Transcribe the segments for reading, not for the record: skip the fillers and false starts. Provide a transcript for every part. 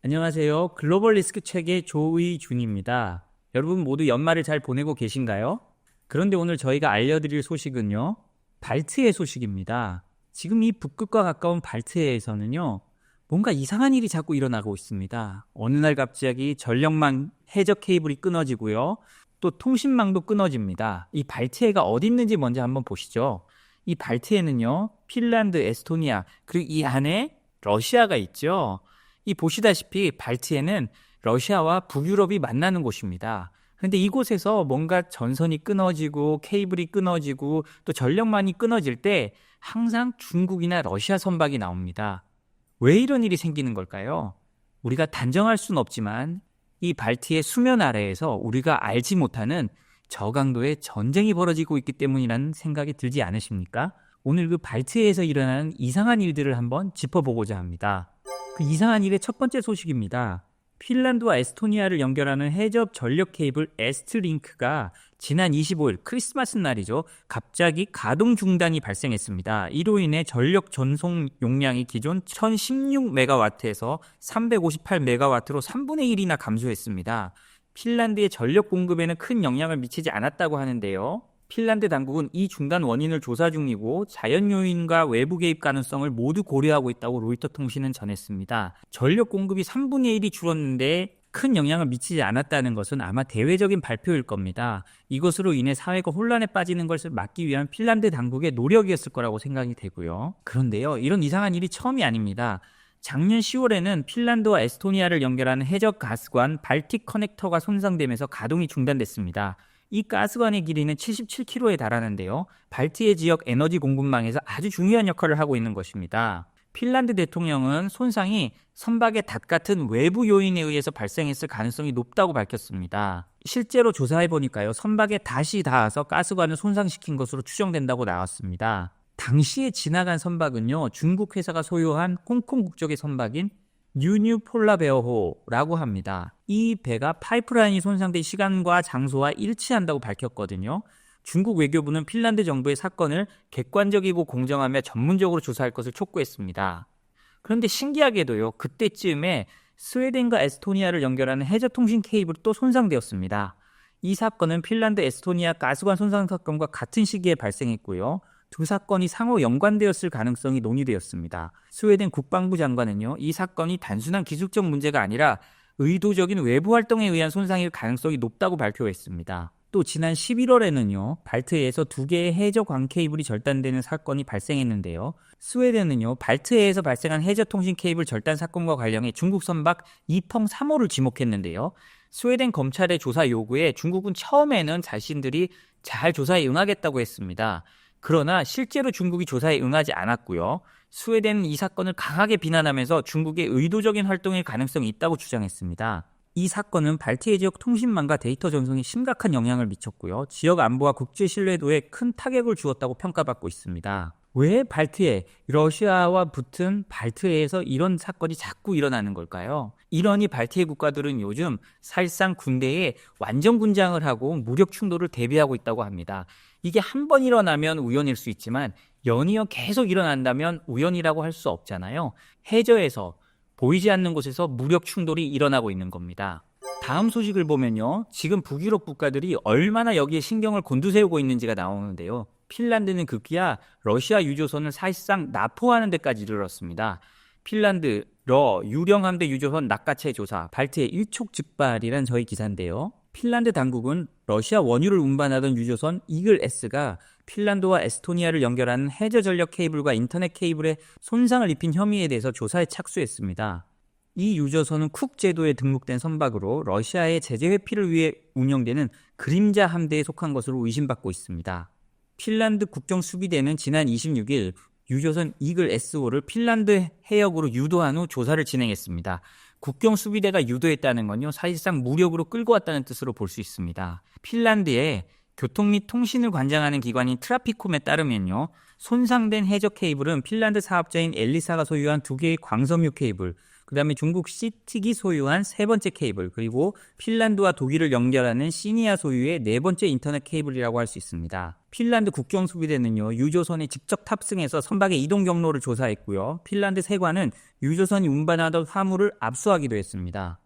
안녕하세요. 글로벌 리스크 책의 조의준입니다. 여러분 모두 연말을 잘 보내고 계신가요? 그런데 오늘 저희가 알려드릴 소식은요, 발트해 소식입니다. 지금 이 북극과 가까운 발트해에서는요, 뭔가 이상한 일이 자꾸 일어나고 있습니다. 어느 날 갑자기 전력망 해저 케이블이 끊어지고요, 또 통신망도 끊어집니다. 이 발트해가 어디 있는지 먼저 한번 보시죠. 이 발트해는요, 핀란드, 에스토니아, 그리고 이 안에 러시아가 있죠. 이 보시다시피 발트해는 러시아와 북유럽이 만나는 곳입니다. 근데 이곳에서 뭔가 전선이 끊어지고 케이블이 끊어지고 또 전력망이 끊어질 때 항상 중국이나 러시아 선박이 나옵니다. 왜 이런 일이 생기는 걸까요? 우리가 단정할 수는 없지만 이 발트해 수면 아래에서 우리가 알지 못하는 저강도의 전쟁이 벌어지고 있기 때문이라는 생각이 들지 않으십니까? 오늘 그 발트해에서 일어나는 이상한 일들을 한번 짚어보고자 합니다. 그 이상한 일의 첫 번째 소식입니다. 핀란드와 에스토니아를 연결하는 해저 전력 케이블 에스트링크가 지난 25일 크리스마스 날이죠. 갑자기 가동 중단이 발생했습니다. 이로 인해 전력 전송 용량이 기존 1016메가와트에서 358메가와트로 3분의 1이나 감소했습니다. 핀란드의 전력 공급에는 큰 영향을 미치지 않았다고 하는데요. 핀란드 당국은 이 중단 원인을 조사 중이고 자연 요인과 외부 개입 가능성을 모두 고려하고 있다고 로이터 통신은 전했습니다. 전력 공급이 3분의 1이 줄었는데 큰 영향을 미치지 않았다는 것은 아마 대외적인 발표일 겁니다. 이것으로 인해 사회가 혼란에 빠지는 것을 막기 위한 핀란드 당국의 노력이었을 거라고 생각이 되고요. 그런데요, 이런 이상한 일이 처음이 아닙니다. 작년 10월에는 핀란드와 에스토니아를 연결하는 해저 가스관 발틱 커넥터가 손상되면서 가동이 중단됐습니다. 이 가스관의 길이는 77km에 달하는데요. 발트해 지역 에너지 공급망에서 아주 중요한 역할을 하고 있는 것입니다. 핀란드 대통령은 손상이 선박의 닷 같은 외부 요인에 의해서 발생했을 가능성이 높다고 밝혔습니다. 실제로 조사해보니까요, 선박에 닷이 닿아서 가스관을 손상시킨 것으로 추정된다고 나왔습니다. 당시에 지나간 선박은요, 중국 회사가 소유한 홍콩 국적의 선박인 뉴뉴 폴라베어호라고 합니다. 이 배가 파이프라인이 손상된 시간과 장소와 일치한다고 밝혔거든요. 중국 외교부는 핀란드 정부의 사건을 객관적이고 공정하며 전문적으로 조사할 것을 촉구했습니다. 그런데 신기하게도요, 그때쯤에 스웨덴과 에스토니아를 연결하는 해저 통신 케이블이 또 손상되었습니다. 이 사건은 핀란드 에스토니아 가스관 손상 사건과 같은 시기에 발생했고요. 두 사건이 상호 연관되었을 가능성이 논의되었습니다. 스웨덴 국방부 장관은요, 이 사건이 단순한 기술적 문제가 아니라 의도적인 외부 활동에 의한 손상일 가능성이 높다고 발표했습니다. 또 지난 11월에는요, 발트해에서 두 개의 해저 광 케이블이 절단되는 사건이 발생했는데요. 스웨덴은요, 발트해에서 발생한 해저 통신 케이블 절단 사건과 관련해 중국 선박 이펑 3호를 지목했는데요. 스웨덴 검찰의 조사 요구에 중국은 처음에는 자신들이 잘 조사에 응하겠다고 했습니다. 그러나 실제로 중국이 조사에 응하지 않았고요. 스웨덴은 이 사건을 강하게 비난하면서 중국의 의도적인 활동일 가능성이 있다고 주장했습니다. 이 사건은 발트해 지역 통신망과 데이터 전송에 심각한 영향을 미쳤고요. 지역 안보와 국제 신뢰도에 큰 타격을 주었다고 평가받고 있습니다. 왜 발트해, 러시아와 붙은 발트해에서 이런 사건이 자꾸 일어나는 걸까요? 이러니 발트해 국가들은 요즘 사실상 군대에 완전 군장을 하고 무력 충돌을 대비하고 있다고 합니다. 이게 한 번 일어나면 우연일 수 있지만 연이어 계속 일어난다면 우연이라고 할 수 없잖아요. 해저에서 보이지 않는 곳에서 무력 충돌이 일어나고 있는 겁니다. 다음 소식을 보면요, 지금 북유럽 국가들이 얼마나 여기에 신경을 곤두세우고 있는지가 나오는데요. 핀란드는 급기야 러시아 유조선을 사실상 납포하는 데까지 이르렀습니다. 핀란드 유령함대 유조선 낚아채 조사, 발트해 일촉즉발이란 저희 기사인데요. 핀란드 당국은 러시아 원유를 운반하던 유조선 이글 S가 핀란드와 에스토니아를 연결하는 해저 전력 케이블과 인터넷 케이블에 손상을 입힌 혐의에 대해서 조사에 착수했습니다. 이 유조선은 쿡 제도에 등록된 선박으로 러시아의 제재 회피를 위해 운영되는 그림자 함대에 속한 것으로 의심받고 있습니다. 핀란드 국정수비대는 지난 26일 유조선 이글 S호를 핀란드 해역으로 유도한 후 조사를 진행했습니다. 국경수비대가 유도했다는 건요, 사실상 무력으로 끌고 왔다는 뜻으로 볼 수 있습니다. 핀란드의 교통 및 통신을 관장하는 기관인 트라피콤에 따르면요, 손상된 해저 케이블은 핀란드 사업자인 엘리사가 소유한 두 개의 광섬유 케이블, 그 다음에 중국 시틱이 소유한 세 번째 케이블, 그리고 핀란드와 독일을 연결하는 시니아 소유의 네 번째 인터넷 케이블이라고 할 수 있습니다. 핀란드 국경수비대는요, 유조선에 직접 탑승해서 선박의 이동 경로를 조사했고요. 핀란드 세관은 유조선이 운반하던 화물을 압수하기도 했습니다.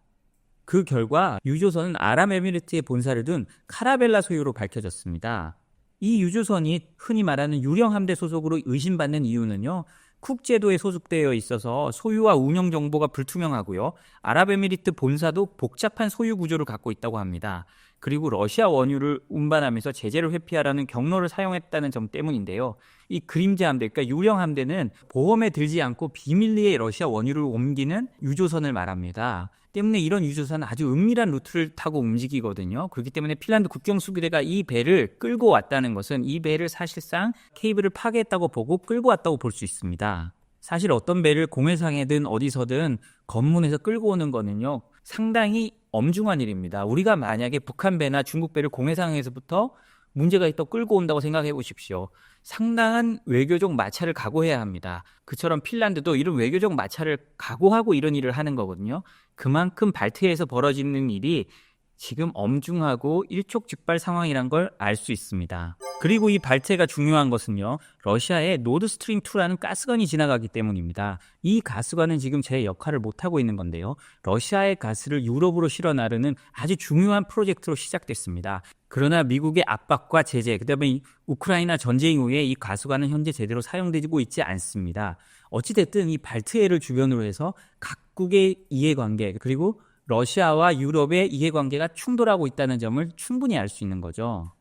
그 결과 유조선은 아랍에미리트에 본사를 둔 카라벨라 소유로 밝혀졌습니다. 이 유조선이 흔히 말하는 유령함대 소속으로 의심받는 이유는요, 쿡 제도에 소속되어 있어서 소유와 운영 정보가 불투명하고요. 아랍에미리트 본사도 복잡한 소유 구조를 갖고 있다고 합니다. 그리고 러시아 원유를 운반하면서 제재를 회피하라는 경로를 사용했다는 점 때문인데요. 이 그림자 함대, 그러니까 유령 함대는 보험에 들지 않고 비밀리에 러시아 원유를 옮기는 유조선을 말합니다. 때문에 이런 유조선은 아주 은밀한 루트를 타고 움직이거든요. 그렇기 때문에 핀란드 국경수비대가 이 배를 끌고 왔다는 것은 이 배를 사실상 케이블을 파괴했다고 보고 끌고 왔다고 볼 수 있습니다. 사실 어떤 배를 공해상에든 어디서든 검문해서 끌고 오는 거는요, 상당히 엄중한 일입니다. 우리가 만약에 북한 배나 중국 배를 공해상에서부터 문제가 있다고 끌고 온다고 생각해 보십시오. 상당한 외교적 마찰을 각오해야 합니다. 그처럼 핀란드도 이런 외교적 마찰을 각오하고 이런 일을 하는 거거든요. 그만큼 발트해에서 벌어지는 일이 지금 엄중하고 일촉즉발 상황이란 걸 알 수 있습니다. 그리고 이 발트해가 중요한 것은요, 러시아의 노드스트림 2라는 가스관이 지나가기 때문입니다. 이 가스관은 지금 제 역할을 못하고 있는 건데요, 러시아의 가스를 유럽으로 실어 나르는 아주 중요한 프로젝트로 시작됐습니다. 그러나 미국의 압박과 제재, 그다음에 우크라이나 전쟁 이후에 이 가스관은 현재 제대로 사용되고 있지 않습니다. 어찌됐든 이 발트해를 주변으로 해서 각국의 이해관계, 그리고 러시아와 유럽의 이해관계가 충돌하고 있다는 점을 충분히 알 수 있는 거죠.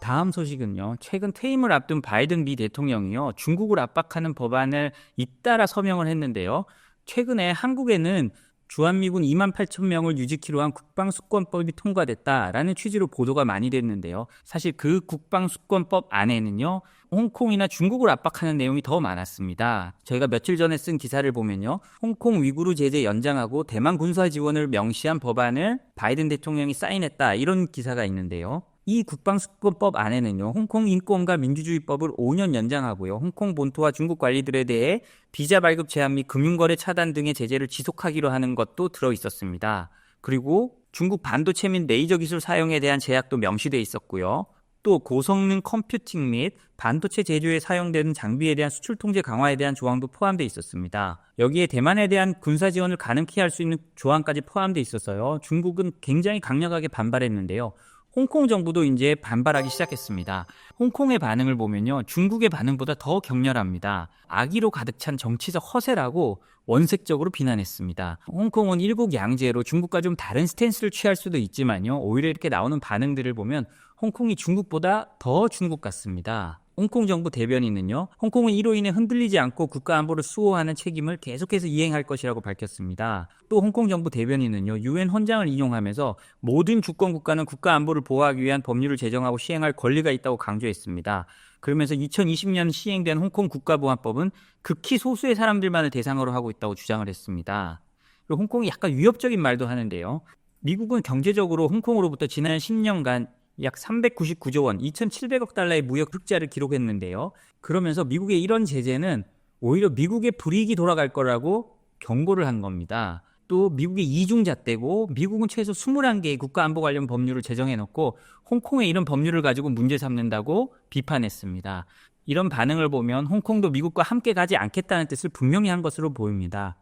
다음 소식은요, 최근 퇴임을 앞둔 바이든 미 대통령이요, 중국을 압박하는 법안을 잇따라 서명을 했는데요. 최근에 한국에는 주한미군 28,000명을 유지키로 한 국방수권법이 통과됐다라는 취지로 보도가 많이 됐는데요. 사실 그 국방수권법 안에는요, 홍콩이나 중국을 압박하는 내용이 더 많았습니다. 저희가 며칠 전에 쓴 기사를 보면요, 홍콩 위구르 제재 연장하고 대만 군사 지원을 명시한 법안을 바이든 대통령이 사인했다, 이런 기사가 있는데요. 이 국방수권법 안에는요, 홍콩 인권과 민주주의법을 5년 연장하고요, 홍콩 본토와 중국 관리들에 대해 비자 발급 제한 및 금융거래 차단 등의 제재를 지속하기로 하는 것도 들어 있었습니다. 그리고 중국 반도체 및 레이저 기술 사용에 대한 제약도 명시되어 있었고요. 또 고성능 컴퓨팅 및 반도체 제조에 사용되는 장비에 대한 수출 통제 강화에 대한 조항도 포함되어 있었습니다. 여기에 대만에 대한 군사 지원을 가능케 할 수 있는 조항까지 포함되어 있어서요, 중국은 굉장히 강력하게 반발했는데요. 홍콩 정부도 이제 반발하기 시작했습니다. 홍콩의 반응을 보면요, 중국의 반응보다 더 격렬합니다. 악의로 가득 찬 정치적 허세라고 원색적으로 비난했습니다. 홍콩은 일국 양제로 중국과 좀 다른 스탠스를 취할 수도 있지만요, 오히려 이렇게 나오는 반응들을 보면 홍콩이 중국보다 더 중국 같습니다. 홍콩 정부 대변인은요, 홍콩은 이로 인해 흔들리지 않고 국가 안보를 수호하는 책임을 계속해서 이행할 것이라고 밝혔습니다. 또 홍콩 정부 대변인은요, 유엔 헌장을 인용하면서 모든 주권 국가는 국가 안보를 보호하기 위한 법률을 제정하고 시행할 권리가 있다고 강조했습니다. 그러면서 2020년 시행된 홍콩 국가보안법은 극히 소수의 사람들만을 대상으로 하고 있다고 주장을 했습니다. 그리고 홍콩이 약간 위협적인 말도 하는데요, 미국은 경제적으로 홍콩으로부터 지난 10년간 약 399조 원, 2,700억 달러의 무역 흑자를 기록했는데요. 그러면서 미국의 이런 제재는 오히려 미국의 불이익이 돌아갈 거라고 경고를 한 겁니다. 또 미국의 이중잣대고, 미국은 최소 21개의 국가안보 관련 법률을 제정해놓고 홍콩의 이런 법률을 가지고 문제 삼는다고 비판했습니다. 이런 반응을 보면 홍콩도 미국과 함께 가지 않겠다는 뜻을 분명히 한 것으로 보입니다.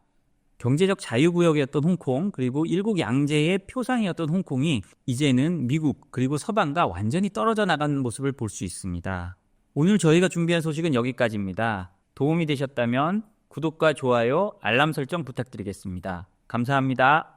경제적 자유구역이었던 홍콩, 그리고 일국 양제의 표상이었던 홍콩이 이제는 미국 그리고 서방과 완전히 떨어져 나가는 모습을 볼 수 있습니다. 오늘 저희가 준비한 소식은 여기까지입니다. 도움이 되셨다면 구독과 좋아요, 알람 설정 부탁드리겠습니다. 감사합니다.